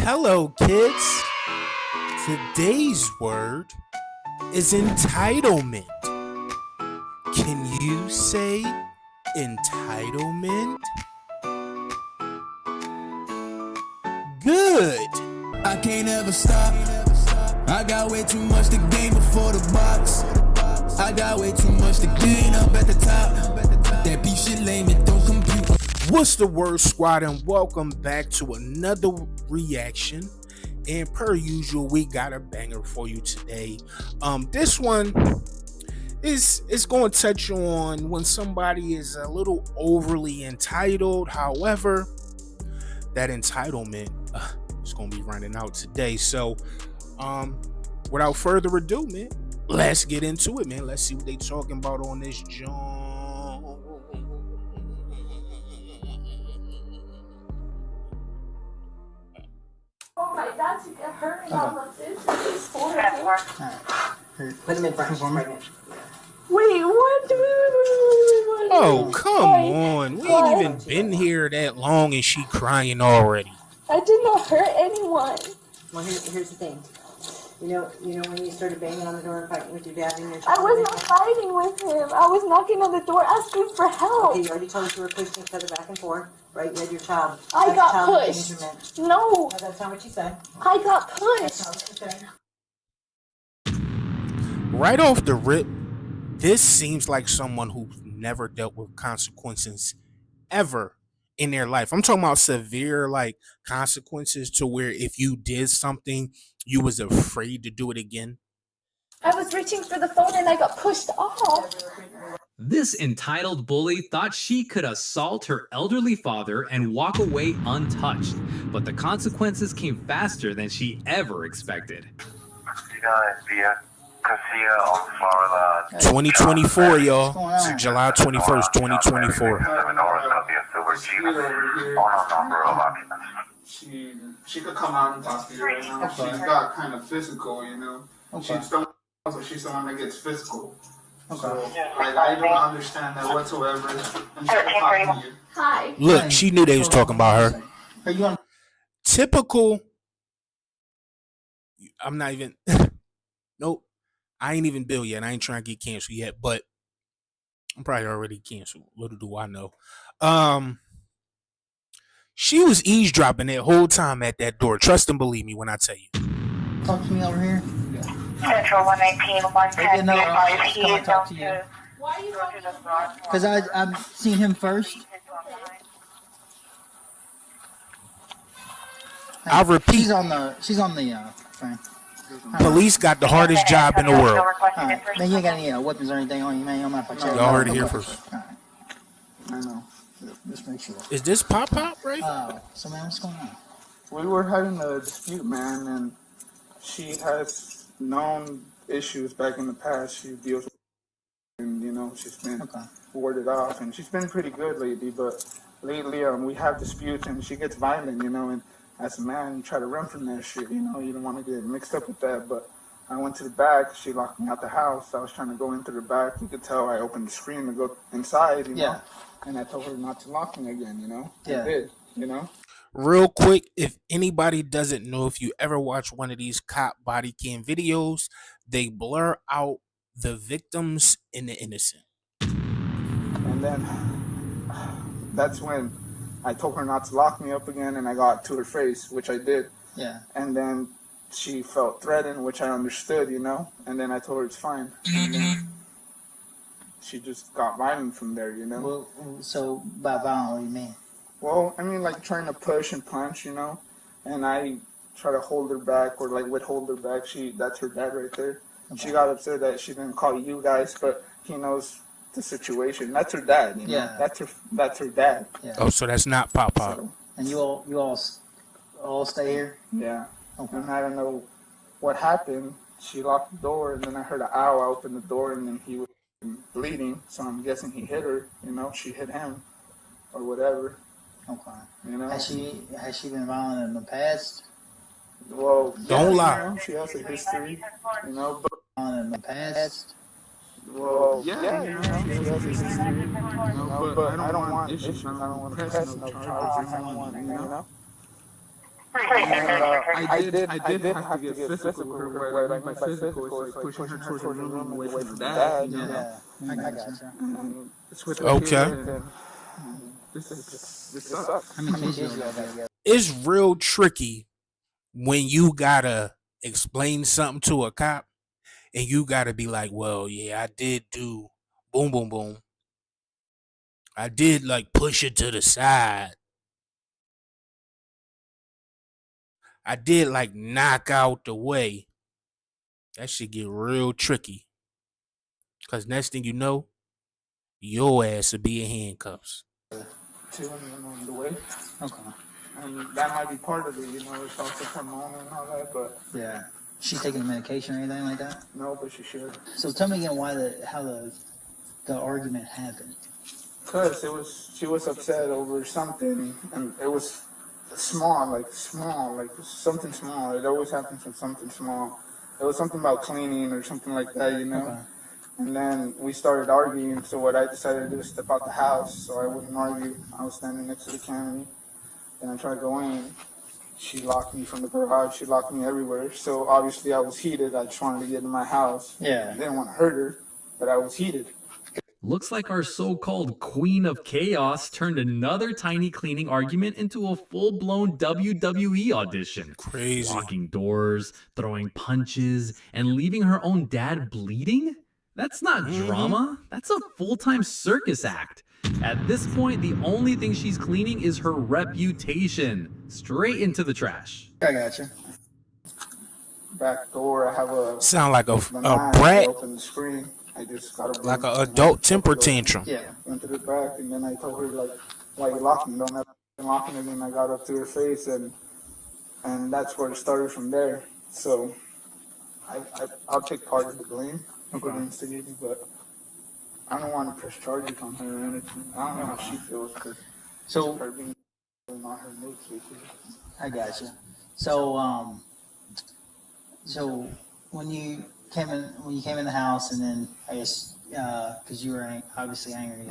Hello, kids. Today's word is entitlement. Can you say entitlement? Good. I can't ever stop. I got way too much to gain before the box. I got way too much to gain up at the top. That beef shit lame, it don't compute. What's the word, squad, and welcome back to another reaction. And per usual, we got a banger for you today. This one is going to touch on when somebody is a little overly entitled. However, that entitlement is going to be running out today. So, without further ado, man, let's get into it, man. Let's see what they talking about on this joint. Oh my God, to get her and all of this. It's horrible. Put him in front. She's pregnant. Wait, what? Oh, come on. We ain't even been here that long and she crying already. I did not hurt anyone. Well, here's the thing. You know when you started banging on the door and fighting with your dad and your I child? was not fighting with him. I was knocking on the door asking for help. Okay, you already told us you were pushing each other back and forth, right? You had your child. I got child pushed. endangerment. No, No, that's not what you said. I got That's pushed. not what you said. Right off the rip, this seems like someone who never dealt with consequences ever in their life. I'm talking about severe consequences to where if you did something, you was afraid to do it again. I was reaching for the phone and I got pushed off. This entitled bully thought she could assault her elderly father and walk away untouched, but the consequences came faster than she ever expected. 2024, y'all. It's July 21st, 2024. She could come out and talk to you right now. She got kind of physical, you know. She's someone that gets physical. So, I don't understand that whatsoever. And she'll talk to you. Hi. Look, she knew they was talking about her. Typical. I'm not even. Nope. I ain't even Bill yet. I ain't trying to get canceled yet, but I'm probably already canceled. Little do I know. She was eavesdropping that whole time at that door. Trust and believe me when I tell you. Talk to me over here. Central 119, 110, He is on talk to you. Why are you talking to me? Because I've seen him first. I repeat, She's on the thing. police got the hardest job in the world. Alright. Man, you ain't got any weapons or anything on you, man. You don't mind if I check. Y'all heard it here first. Alright. I know. Just make sure. Is this Pop right? So man, what's going on? We were having a dispute, man, and she has known issues back in the past. She deals with, and she's been warded off, and she's been pretty good lately. But lately, we have disputes, and she gets violent, and as a man, you try to run from that shit, you don't want to get mixed up with that. But I went to the back. She locked me out the house. I was trying to go into the back. You could tell I opened the screen to go inside, you know. And I told her not to lock me again, Yeah. I did, Real quick, if anybody doesn't know, if you ever watch one of these cop body cam videos, they blur out the victims and the innocent. And then that's when I told her not to lock me up again, and I got to her face, which I did. Yeah. And then she felt threatened, which I understood, and then I told her it's fine. And then she just got violent from there, Well, so by violent, what do you mean? Well, I mean, trying to push and punch, and I try to hold her back or withhold her back. That's her dad right there. Okay. She got upset that she didn't call you guys, but he knows the situation. That's her dad, Yeah. That's her dad. Yeah. Oh, so that's not Pop. So, And you all stay here? yeah. Okay. And I don't know what happened. She locked the door, and then I heard an owl. I opened the door, and then he was bleeding. So I'm guessing he hit her. She hit him, or whatever. Okay. Has she been violent in the past? Well, Don't lie. She has a history, but Violent in the past? well, she has a history, but I don't want issues. I don't want to press no charges. I don't want, I did have to get physical with her, but like by physical is like pushing her towards the room away from her dad, you know. Yeah, I gotcha. And it's with the Okay. kid, and this sucks. How many kids you got together? It's real tricky when you gotta explain something to a cop and you gotta be like, well, yeah, I did do boom, boom, boom. I did like push it to the side. I did like knock out the way. That should get real tricky. Cause next thing you know, your ass will be in handcuffs. To on the way. Okay. And that might be part of it, you know, it's also hormonal and all that, but Yeah. She taking medication or anything like that? no, but she should. So tell me again how the argument happened. Because she was upset over something, and it was small, like something small. It always happens from something small. It was something about cleaning or something like that, you know? Okay. And then we started arguing, so what I decided to do is step out the house so I wouldn't argue. I was standing next to the camera, and I tried to go in. She locked me from the garage. She locked me everywhere. So obviously I was heated. I just wanted to get in my house. Yeah. I didn't want to hurt her, but I was heated. Looks like our so-called queen of chaos turned another tiny cleaning argument into a full-blown WWE audition. Crazy. Locking doors, throwing punches, and leaving her own dad bleeding? That's not drama. That's a full-time circus act. At this point, the only thing she's cleaning is her reputation. Straight into the trash. I gotcha. Back door, I have a Sound like a I brat, opened the screen. I just got a like an adult temper tantrum. Yeah. Went to the back, and then I told her like, "Why you locking? Don't have to lock it." And then I got up to her face, and that's where it started from there. So I'll take part of the blame for the instigating, but I don't want to press charges on her or anything. I don't know how she feels because So her being not her nature. I gotcha. So so when you came in the house, and then I guess because you were obviously angry,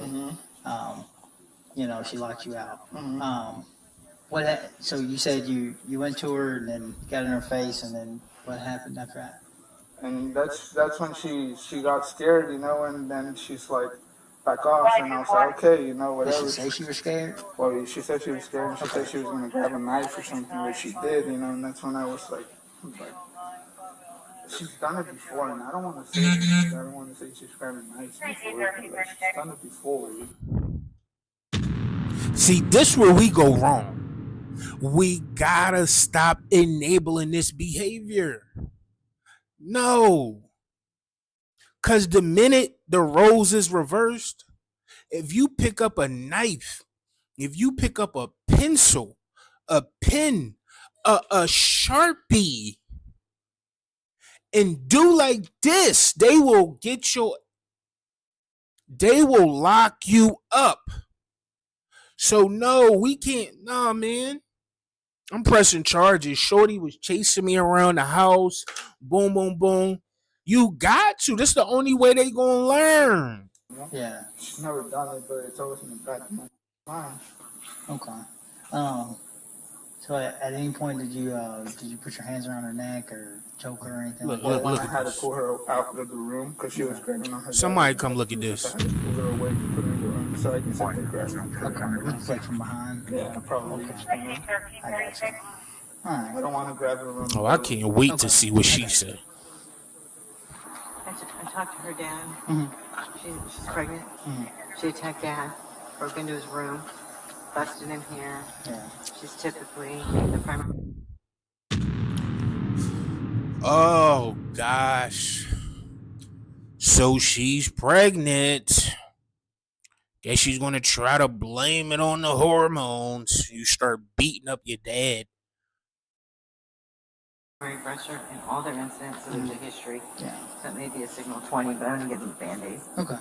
you know, she locked you out. So you said you went to her and then got in her face, and then what happened after that? And that's when she got scared, you know, and then she's like, back off, and I was like, okay, you know, Did whatever. she say she was scared? Well, she said she was scared, and she said she was going to grab a knife or something, which she did, you know, and that's when I was like, she's done it before, and I don't want to say I don't want to say she's grabbing knives before, but like, she's done it before. See, this where we go wrong. We gotta stop enabling this behavior. No. Because the minute the roles is reversed, if you pick up a knife, if you pick up a pencil, a pen, a Sharpie, and do like this, they will lock you up. So no, we can't. Nah, man. I'm pressing charges. Shorty was chasing me around the house. Boom, boom, boom. You got to. This is the only way they gonna learn. Yeah. She's never done it, but it's always in the back of my mind. Okay. So at any point did you put your hands around her neck or choke her or anything like that? When I had to pull her out of the room because she was grabbing on her. Somebody come look at this. I had to pull her away and put her in the room so I can sit there grabbing her. Okay. It's like from behind? Yeah, probably. Okay. I gotcha. All I right. don't want to grab her room. Oh, I can't wait to see what she said. I talked to her dad. Mm-hmm. She's pregnant. Mm-hmm. She attacked dad, broke into his room, busted him here. Yeah. She's typically the primary. Oh gosh. So she's pregnant. Guess she's gonna try to blame it on the hormones. You start beating up your dad. Pressure in all their incidents, so there's a history. Yeah. So it may be a signal 20, but I'm gonna give them a Band-Aid. Okay.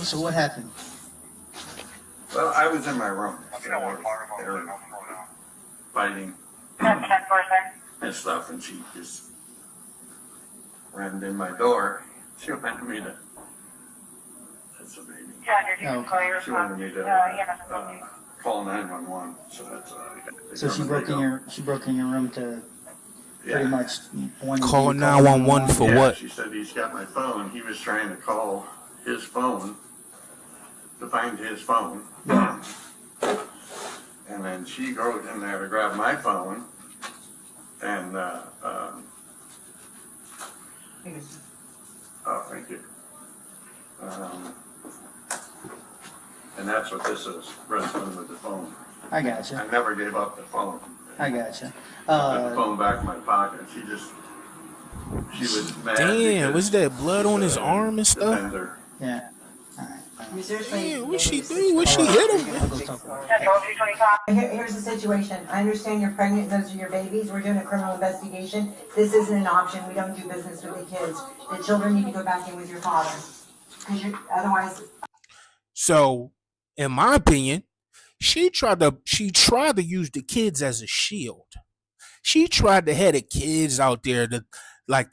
So what happened? Well, I was in my room. They were fighting and stuff, and she just ran in my door. She wanted me to. That's a baby. Okay. She wanted me to call 911. So that's So she broke in your room to pretty much Call 911 for yeah, what? She said he's got my phone. He was trying to call his phone to find his phone. And then she goes in there to grab my phone, and oh, thank you. And that's what this is, wrestling with the phone. I gotcha. I never gave up the phone. I gotcha. I put the phone back in my pocket. She was mad. Damn, was that blood on his arm and stuff? Defender. Yeah. Damn, what she do? What she hit him? Here's the situation. I understand you're pregnant. Those are your babies. We're doing a criminal investigation. This isn't an option. We don't do business with the kids. The children need to go back in with your father. Otherwise. So, in my opinion, she tried to use the kids as a shield. She tried to have the kids out there to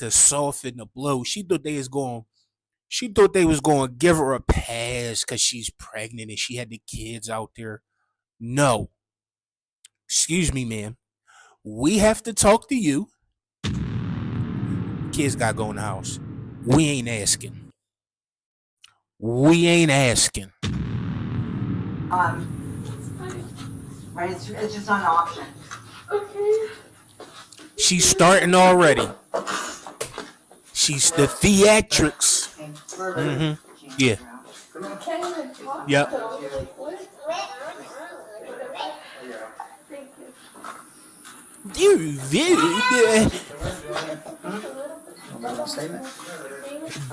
soften the blow. She thought they was going to give her a pass because she's pregnant and she had the kids out there. No. Excuse me, ma'am. We have to talk to you. Kids got to go in the house. We ain't asking. Right, it's just not an option. Okay. She's starting already. She's the theatrics. Mm-hmm. Yeah. Can I talk? Yep. Though? Like, what? Thank you.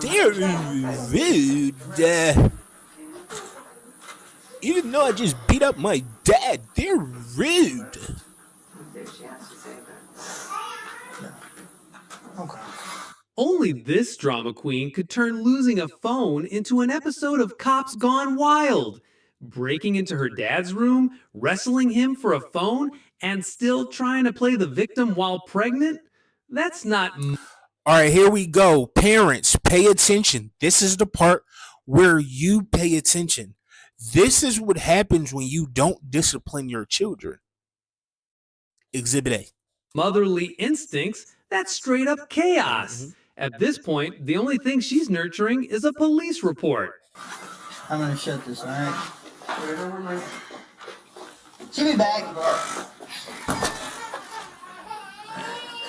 They're rude. Even though I just beat up my dad, they're rude. Okay. Only this drama queen could turn losing a phone into an episode of Cops Gone Wild. Breaking into her dad's room, wrestling him for a phone, and still trying to play the victim while pregnant? That's not... All right, here we go. Parents, pay attention. This is the part where you pay attention. This is what happens when you don't discipline your children. Exhibit A. motherly instincts. That's straight up chaos. At this point, the only thing she's nurturing is a police report. I'm gonna shut this, alright? She'll be back.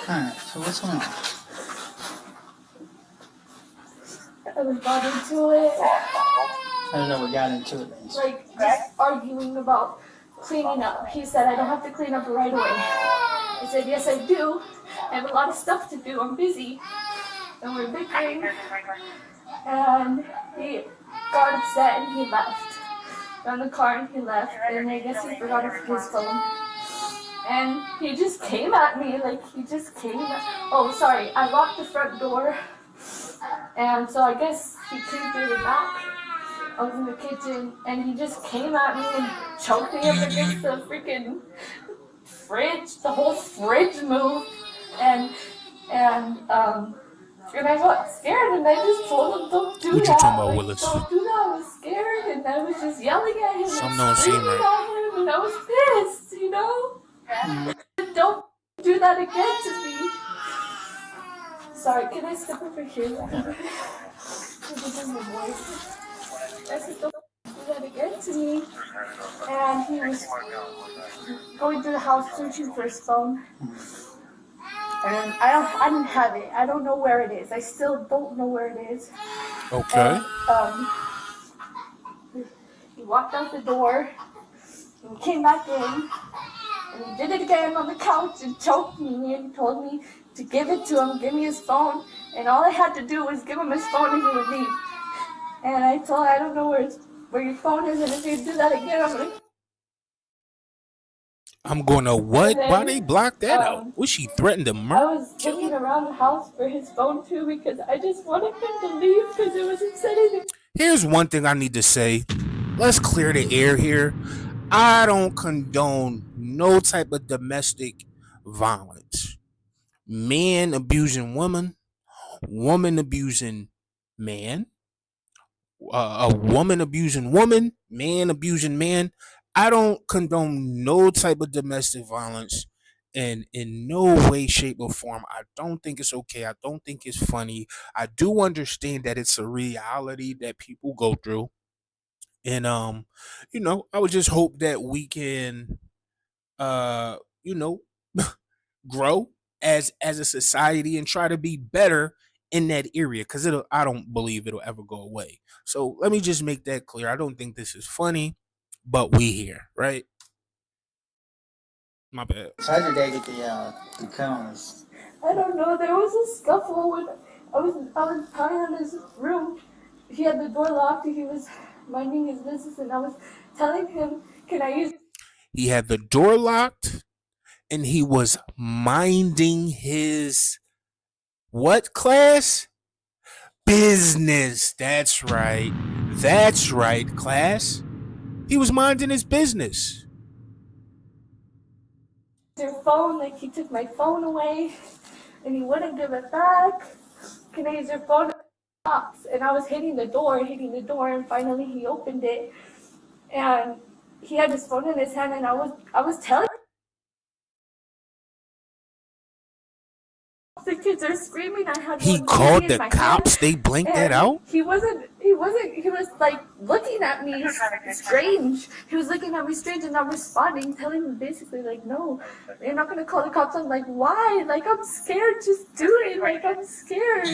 Alright, so what's going on? I was got into it. I don't know what got into it. Then. Like, just arguing about cleaning up. He said, I don't have to clean up right away. I said, yes, I do. I have a lot of stuff to do. I'm busy. And we're bickering. And he got upset and he left. Got in the car and he left. And I guess he forgot his phone. And he just came at me. Oh, sorry. I locked the front door. And so I guess he came through the back. I was in the kitchen, and he just came at me and choked me up against the freaking fridge. The whole fridge moved, and I got scared, and I just told him, "Don't do that." What you talking about, Willis? Don't do that. I was scared, and I was just yelling at him Something and don't seem screaming right. at him, and I was pissed, you know. Don't do that again to me. Sorry, can I step over here? This is my voice. I said, don't do that again to me. And he was going through the house searching for his phone. And I didn't have it. I don't know where it is. I still don't know where it is. Okay. And, he walked out the door and came back in. And he did it again on the couch and choked me and told me to give it to him, give me his phone. And all I had to do was give him his phone and he would leave. And I told him, I don't know where your phone is, and if you do that again, I'm going to what? Then, Why they block that out? Was she threatened to I murder? was looking around the house for his phone too because I just wanted him to leave because it was upsetting. Here's one thing I need to say. Let's clear the air here. I don't condone no type of domestic violence. Man abusing woman, woman abusing man, a woman abusing woman, man abusing man. I don't condone no type of domestic violence, and in no way, shape, or form. I don't think it's okay. I don't think it's funny. I do understand that it's a reality that people go through. And I would just hope that we can uh, you know, grow as a society and try to be better in that area, because it'll I don't believe it'll ever go away. So let me just make that clear. I don't think this is funny, but we here, right? My bad. So how'd your dad get the cones? I don't know. There was a scuffle when I was crying in his room. He had the door locked. He was minding his business, and I was telling him, "Can I use?" He had the door locked and he was minding his what class? Business. That's right. That's right, class. He was minding his business. Your phone, like he took my phone away, and he wouldn't give it back. Can I use your phone? And I was hitting the door, and finally he opened it, and he had his phone in his hand, and I was telling. The kids are screaming. I had He one called in the my cops. hand, They blinked that and out. he was like looking at me strange. He was looking at me strange and not responding, telling me basically like, no, you're not gonna call the cops. I'm like, why? Like, I'm scared, just do it. Like, I'm scared.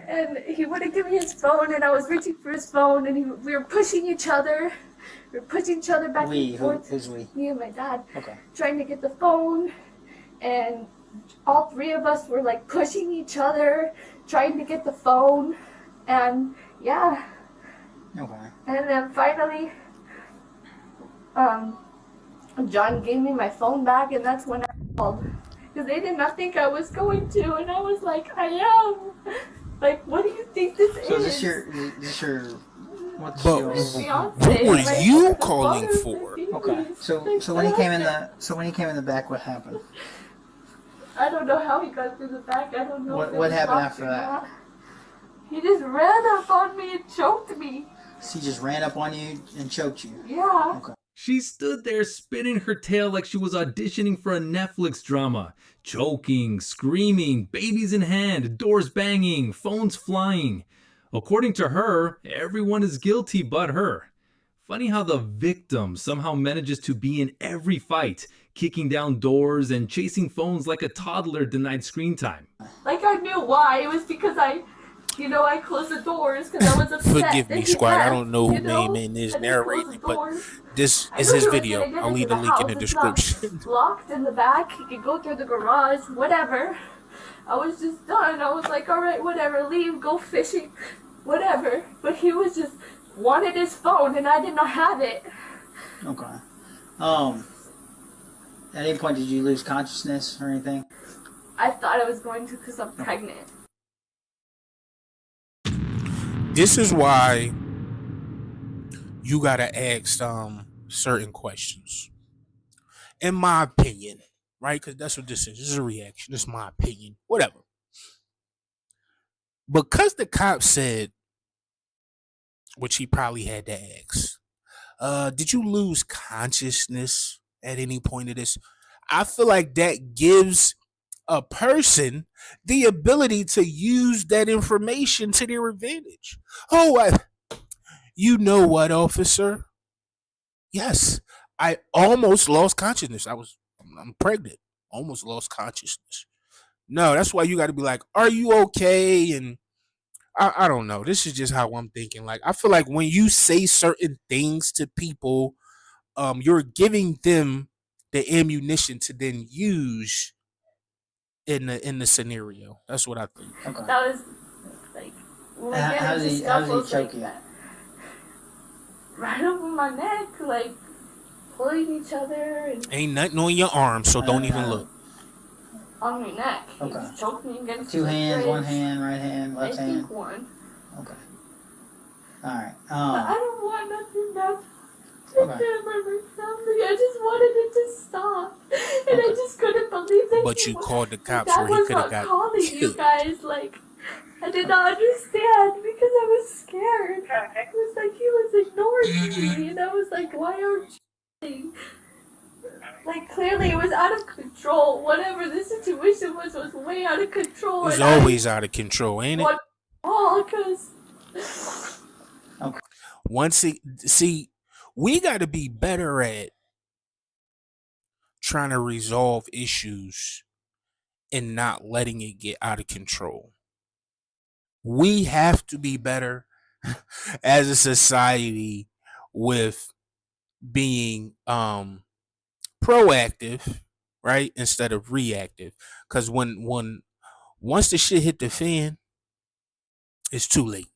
And he wouldn't give me his phone, and I was reaching for his phone, and we were pushing each other. We were pushing each other back and forth. Who's we? Me and my dad. Okay. Trying to get the phone, and all three of us were like pushing each other, trying to get the phone, and yeah. Okay. And then finally, John gave me my phone back, and that's when I called. Because they did not think I was going to, and I was like, I am. Like, what do you think this is? So is this your what's But your what were you calling for? Okay. So when he came in the back, what happened? I don't know how he got through the back. I don't know. What happened after that? He just ran up on me and choked me. So he just ran up on you and choked you? Yeah. Okay. She stood there spinning her tail like she was auditioning for a Netflix drama, choking, screaming, babies in hand, doors banging, phones flying. According to her, everyone is guilty but her. Funny how the victim somehow manages to be in every fight, kicking down doors and chasing phones like a toddler denied screen time. Like, I knew why. It was because I closed the doors because I was upset. Forgive me, squad. I don't know who name is narrating, but this is his video. I'll leave the link in the description. Locked in the back. He could go through the garage, whatever. I was just done. I was like, all right, whatever. Leave, go fishing, whatever. But he was just wanted his phone, and I did not have it. Okay. At any point did you lose consciousness or anything? I thought I was going to because I'm pregnant. This is why you gotta ask certain questions. In my opinion, right? Because that's what this is. This is a reaction. This is my opinion. Whatever. Because the cop said, which he probably had to ask, did you lose consciousness at any point of this? I feel like that gives a person the ability to use that information to their advantage. Oh, you know what, officer? Yes, I almost lost consciousness. I'm pregnant. Almost lost consciousness. No, that's why you got to be like, are you okay? And I don't know. This is just how I'm thinking. Like, I feel like when you say certain things to people, you're giving them the ammunition to then use in the scenario. That's what I think. Okay. That was like How did he choke you? Right up on my neck, like pulling each other and Ain't nothing on your arm, so don't even look. on my neck. He Okay. just choked me against Two the hands, fridge. one hand, right hand, left I hand. think one. Okay. All right. But I don't want nothing bad to Okay. happen to my family. I just wanted it to stop, and I just couldn't believe that. But you called the cops That where he was could have not got calling you killed. guys. Like, I did not understand because I was scared. It was like he was ignoring me, and I was like, why aren't you? Like, clearly it was out of control. Whatever the situation was way out of control. It's and always out of control, ain't it? Because See, we got to be better at trying to resolve issues and not letting it get out of control. We have to be better as a society with being proactive, right, instead of reactive. Because once the shit hit the fan, it's too late.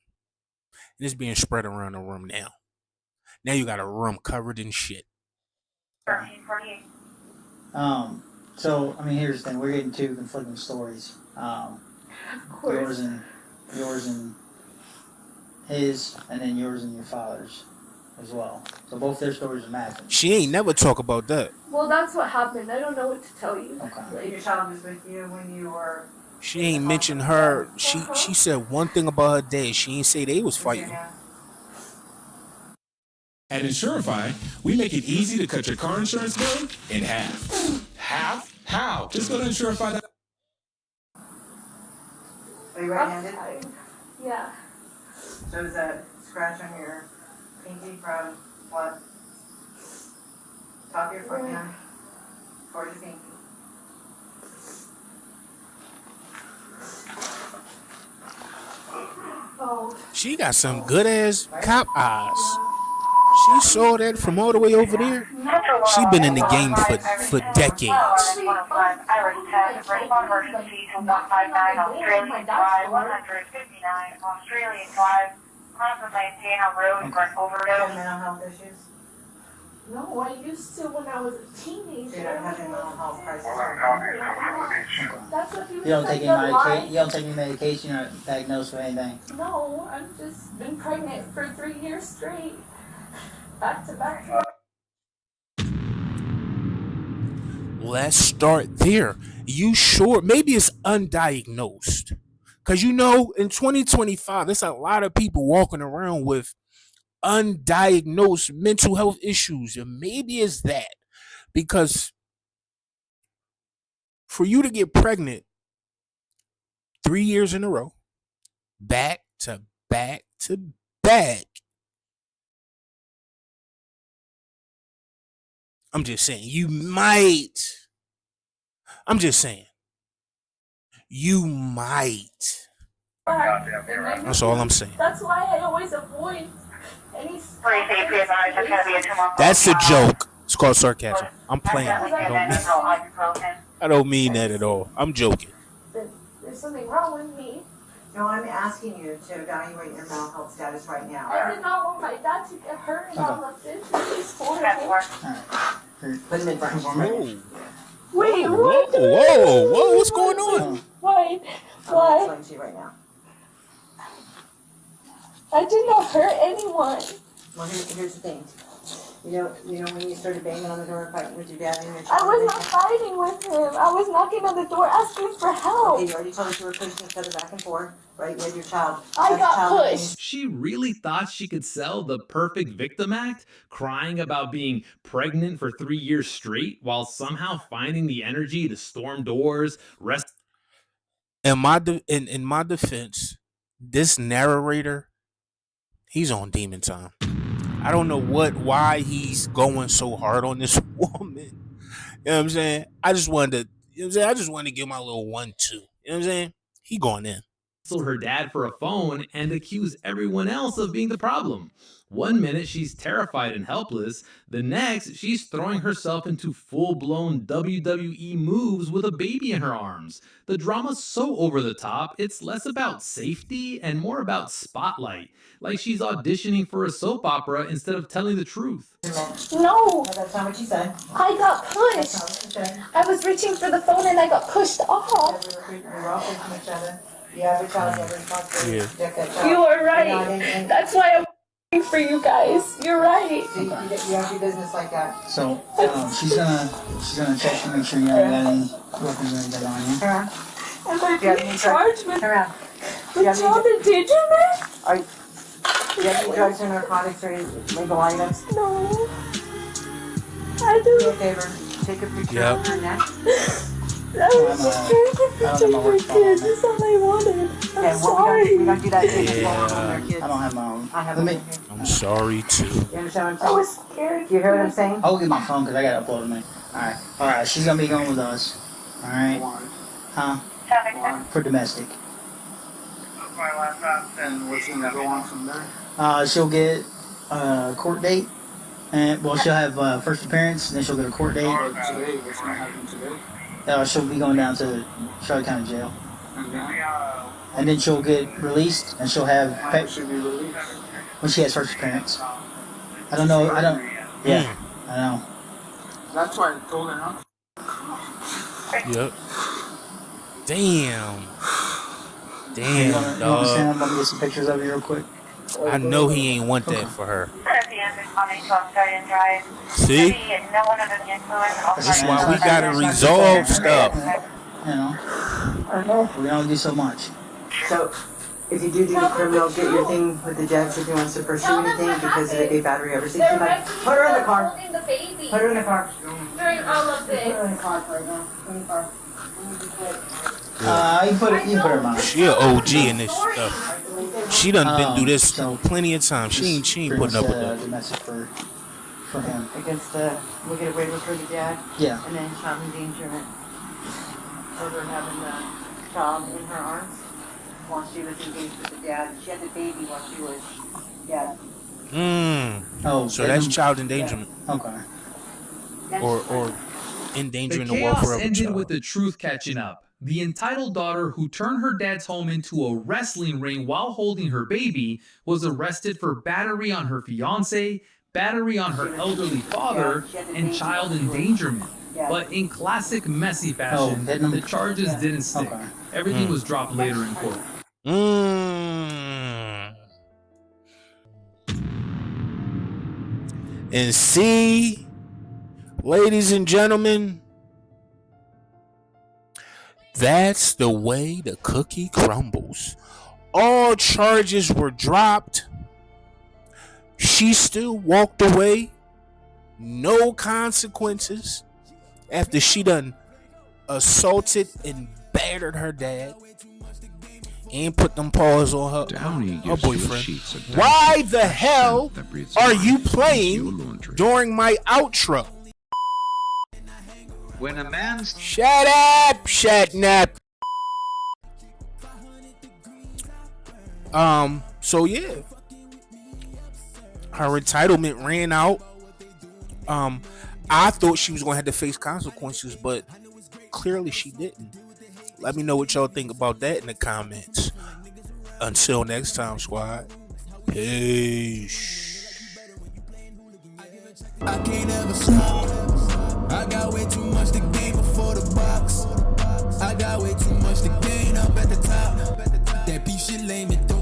And it's being spread around the room now. Now you got a room covered in shit. 1348. So I mean, here's the thing: we're getting two conflicting stories. Yours and his, and then yours and your father's as well. So both their stories are matching. She ain't never talk about that. well, that's what happened. I don't know what to tell you. Okay. Your child was with you when you were. She ain't mention her. She said one thing about her dad. She ain't say they was fighting. At Insurify, we make it easy to cut your car insurance bill in half. Half? How? Just go to Insurify. Are you right-handed? Yeah. So is that scratch on your pinky from what? Top of your front hand? Towards your pinky. Oh. She got some good ass cop eyes. She saw that from all the way over there. She been in the game for decades. 105 Irish 10, respond emergency to 159 Australian Drive, 159 Australian Drive, Clemson Montana Road for an Do you have overdose. mental health issues? No, I used to when I was a teenager. So you don't have any mental health crisis? That's what he was You don't take saying, any the medication. lie. You don't take any medication. You're not diagnosed with anything. No, I've just been pregnant for 3 years straight. Back to back. Let's start there. You sure? Maybe it's undiagnosed. Because you know, in 2025, there's a lot of people walking around with undiagnosed mental health issues. And maybe it's that. Because for you to get pregnant 3 years in a row, back to back to back, I'm just saying, you might. That's all I'm saying. That's why I always avoid any. Please be advised there's going to be a 2-month. That's a joke. It's called sarcasm. I'm playing. Ibuprofen. I don't mean that at all. I'm joking. There's something wrong with me. No, I'm asking you to evaluate your mental health status right now. I did not want my dad to get hurt and all of this. It's horrible. Put him in front of me. Wait, Whoa, what? whoa, what's going on? Why? I'm Why? explaining to you right now. I did not hurt anyone. Well, here's the thing. You know when you started banging on the door fighting with your dad and your I child? was not fighting with him. I was knocking on the door asking for help. Okay, you already told us you were pushing each other back and forth, right? You had your child. I That's got child pushed. She really thought she could sell the perfect victim act, crying about being pregnant for 3 years straight while somehow finding the energy to storm doors, In my defense, this narrator, he's on demon time. I don't know why he's going so hard on this woman. You know what I'm saying? I just wanted to give my little 1-2. You know what I'm saying? He going in. her dad for a phone and accuse everyone else of being the problem. One minute she's terrified and helpless, the next she's throwing herself into full-blown WWE moves with a baby in her arms. The drama's so over the top, it's less about safety and more about spotlight, like she's auditioning for a soap opera instead of telling the truth. No, That's not what you said. I got That's pushed. not what you said. I was reaching for the phone and I got pushed off. We were all pushing each other. You have your child, you have a responsibility to protect that child. You are You're not right. That's why I'm waiting for you guys. You're right. So you have to do business like that. So she's gonna check to make sure you haven't got any weapons or anything on you. Turn around. And they're Yeah, being you charged with Turn around. child endangerment? Do you have any drugs or narcotics or illegal items? No. I Do me a do. favor, take a picture Yep. of her neck. I was just trying to protect my kids. That's all I wanted. I'm Okay, sorry. we don't do that thing with Yeah. their kids. I don't have my own. I have Let one me. in here. I'm sorry too. You understand what I I'm was saying? scared. Do you hear what I'm saying? I'll get my phone because I got to upload it. All right. She's gonna be going with us. All right. Huh? For domestic. And what's gonna go on from there? She'll get a court date, and well, she'll have first appearance, and then she'll get a court date. Today, what's gonna happen today? She'll be going down to Charlotte County Jail, And then, and then she'll get released, and she'll have when should be released? when she has first appearance. I don't know. I don't. Yeah, I know. That's why I told her not. Yep. Damn. You Damn, want to dog. stand up? Let me get some pictures of you real quick. I know he ain't want that for her. At the end of Connie 12 Stadium Drive. See? No one under the influence. That's why we gotta resolve stuff. You know, we only do so much. So, if you do the criminal, get your thing with the judge if he wants to pursue anything because of a battery overseas. Put her in the car. Holding the baby Put her in the car. during all of Put her this. in the car right now. In the car. You put her in mine. She an OG in this stuff. She done been through this so plenty of times. She ain't putting up with that. Domestic for him. Against we'll get away with her to dad. Yeah. And then child endangerment. For her having the child in her arms while she was engaged with the dad. She had the baby while she was dad. Oh, So that's child endangerment. Okay. Or endangering the chaos welfare of a ended child. with the truth catching up. The entitled daughter who turned her dad's home into a wrestling ring while holding her baby was arrested for battery on her fiance, battery on her elderly father, and child endangerment. But in classic messy fashion, the charges didn't stick. Everything was dropped later in court. And see, ladies and gentlemen, that's the way the cookie crumbles. All charges were dropped. She still walked away. No consequences after she done assaulted and battered her dad and put them paws on her boyfriend. Why the hell are you playing during my outro? When a man's Shut up, Shatnap. So yeah, her entitlement ran out. I thought she was gonna have to face consequences, but clearly she didn't. Let me know what y'all think about that in the comments. Until next time, squad. Peace. I can't ever stop. I got way too much to gain before the box. I got way too much to gain up at the top. That beef shit lame, it don't